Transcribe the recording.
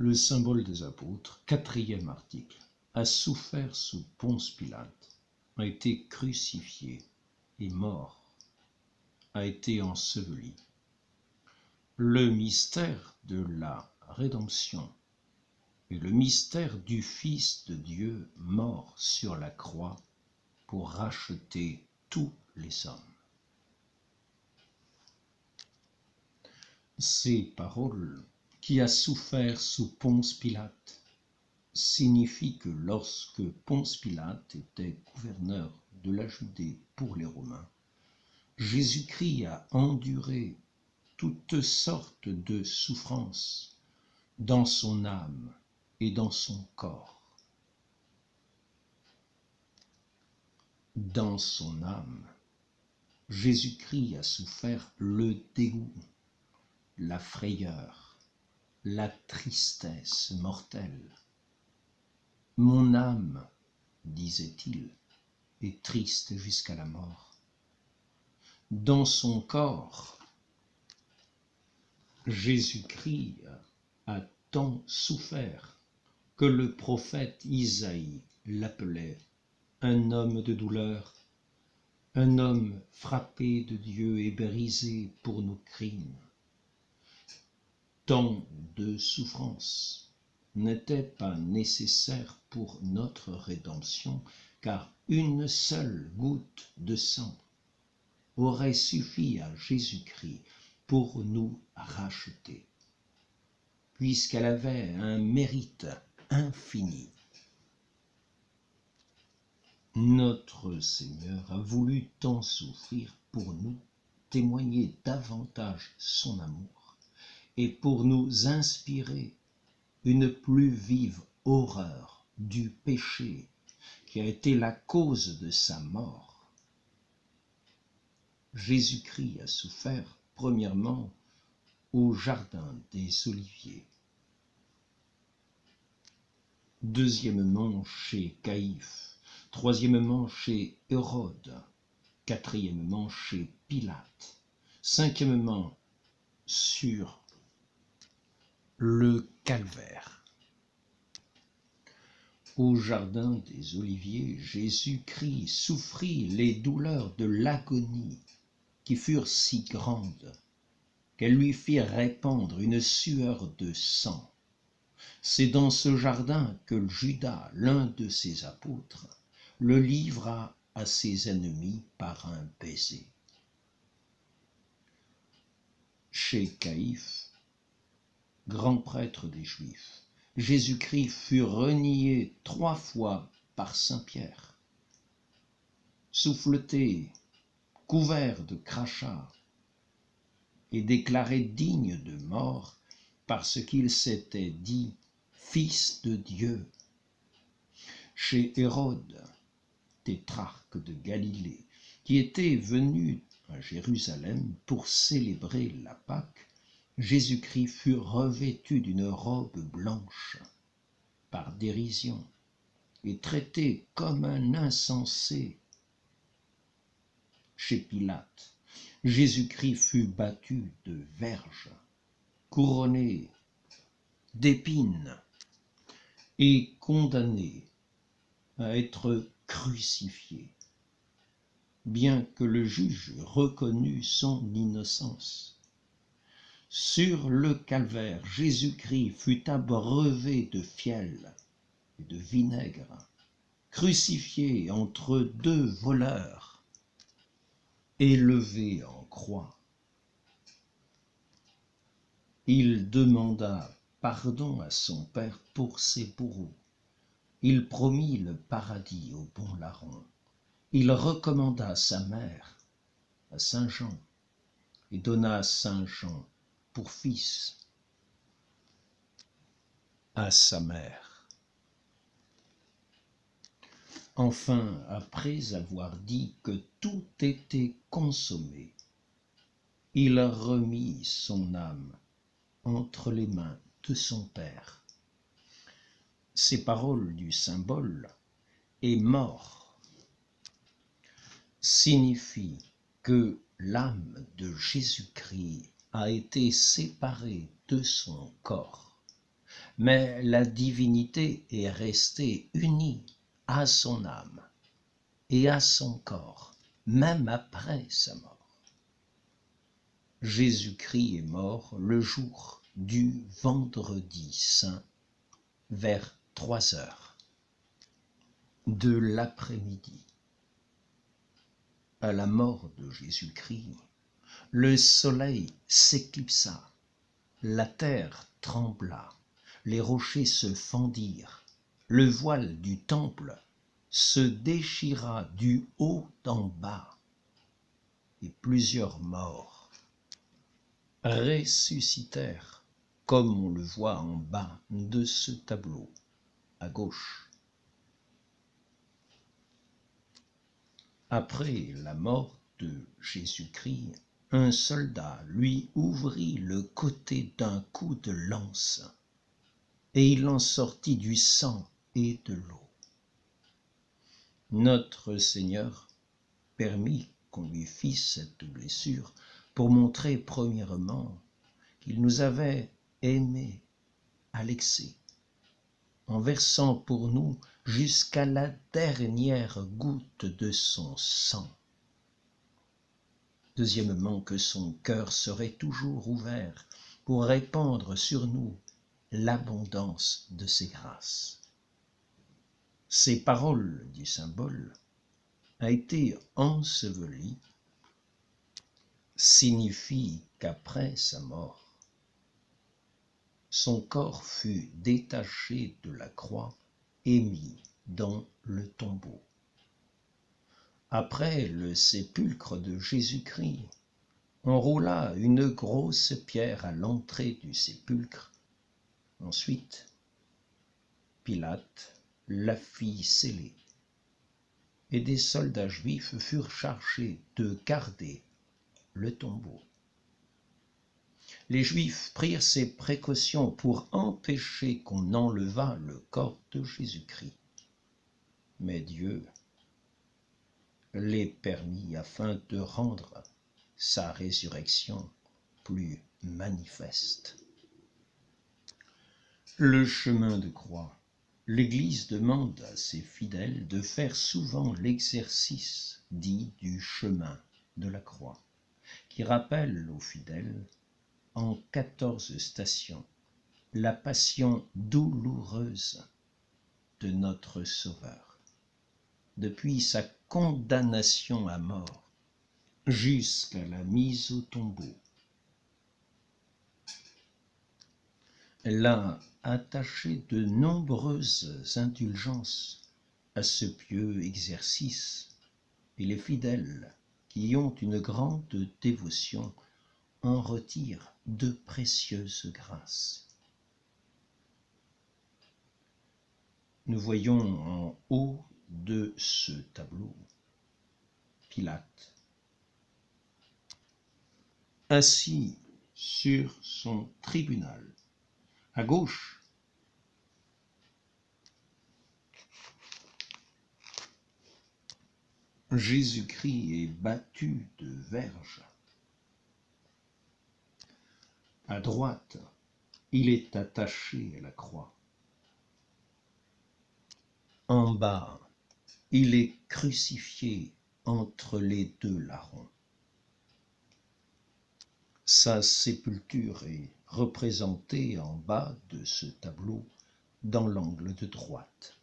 Le symbole des apôtres, 4e article, a souffert sous Ponce Pilate, a été crucifié et mort, a été enseveli. Le mystère de la rédemption et le mystère du Fils de Dieu mort sur la croix pour racheter tous les hommes. Ces paroles, qui a souffert sous Ponce Pilate, signifient que lorsque Ponce Pilate était gouverneur de la Judée pour les Romains, Jésus-Christ a enduré toutes sortes de souffrances dans son âme et dans son corps. Dans son âme, Jésus-Christ a souffert le dégoût, la frayeur, la tristesse mortelle. Mon âme, disait-il, est triste jusqu'à la mort. Dans son corps, Jésus-Christ a tant souffert que le prophète Isaïe l'appelait un homme de douleur, un homme frappé de Dieu et brisé pour nos crimes. Tant de souffrances n'était pas nécessaire pour notre rédemption, car une seule goutte de sang aurait suffi à Jésus-Christ pour nous racheter, puisqu'elle avait un mérite infini. Notre Seigneur a voulu tant souffrir pour nous témoigner davantage son amour et pour nous inspirer une plus vive horreur du péché qui a été la cause de sa mort. Jésus-Christ a souffert premièrement au jardin des Oliviers, deuxièmement chez Caïphe, troisièmement chez Hérode, quatrièmement chez Pilate, cinquièmement sur le calvaire. Au jardin des Oliviers, Jésus-Christ souffrit les douleurs de l'agonie qui furent si grandes qu'elles lui firent répandre une sueur de sang. C'est dans ce jardin que Judas, l'un de ses apôtres, le livra à ses ennemis par un baiser. Chez Caïphe, grand prêtre des Juifs, Jésus-Christ fut renié 3 fois par saint Pierre, souffleté, couvert de crachats et déclaré digne de mort parce qu'il s'était dit Fils de Dieu. Chez Hérode, tétrarque de Galilée, qui était venu à Jérusalem pour célébrer la Pâque, Jésus-Christ fut revêtu d'une robe blanche par dérision et traité comme un insensé. Chez Pilate, Jésus-Christ fut battu de verges, couronné d'épines et condamné à être crucifié, bien que le juge reconnût son innocence. Sur le calvaire, Jésus-Christ fut abreuvé de fiel et de vinaigre, crucifié entre 2 voleurs, élevé en croix. Il demanda pardon à son Père pour ses bourreaux. Il promit le paradis au bon larron. Il recommanda sa mère à saint Jean et donna saint Jean pour fils à sa mère. Enfin, après avoir dit que tout était consommé, il remit son âme entre les mains de son Père. Ces paroles du symbole « est mort » signifient que l'âme de Jésus-Christ a été séparée de son corps mais la divinité est restée unie à son âme et à son corps, même après sa mort. Jésus-Christ est mort le jour du vendredi saint vers 3 heures de l'après-midi. À la mort de Jésus-Christ, le soleil s'éclipsa, la terre trembla, les rochers se fendirent, le voile du temple se déchira du haut en bas, et plusieurs morts ressuscitèrent, comme on le voit en bas de ce tableau, à gauche. Après la mort de Jésus-Christ, un soldat lui ouvrit le côté d'un coup de lance, et il en sortit du sang et de l'eau. Notre Seigneur permit qu'on lui fît cette blessure pour montrer premièrement qu'il nous avait aimés à l'excès, en versant pour nous jusqu'à la dernière goutte de son sang. Deuxièmement, que son cœur serait toujours ouvert pour répandre sur nous l'abondance de ses grâces. Ces paroles du symbole a été enseveli signifie qu'après sa mort, son corps fut détaché de la croix et mis dans le tombeau. Après le sépulcre de Jésus-Christ, on roula une grosse pierre à l'entrée du sépulcre. Ensuite, Pilate la fit sceller, et des soldats juifs furent chargés de garder le tombeau. Les Juifs prirent ces précautions pour empêcher qu'on enlevât le corps de Jésus-Christ. Mais Dieu les permit afin de rendre sa résurrection plus manifeste. Le chemin de croix. L'Église demande à ses fidèles de faire souvent l'exercice dit du chemin de la croix, qui rappelle aux fidèles en 14 stations la passion douloureuse de notre Sauveur, depuis sa condamnation à mort jusqu'à la mise au tombeau. Elle a attaché de nombreuses indulgences à ce pieux exercice, et les fidèles qui y ont une grande dévotion en retirent de précieuses grâces. Nous voyons en haut de ce tableau Pilate, assis sur son tribunal. À gauche, Jésus-Christ est battu de verges. À droite, il est attaché à la croix. En bas, il est crucifié entre les deux larrons. Sa sépulture est représentée en bas de ce tableau dans l'angle de droite.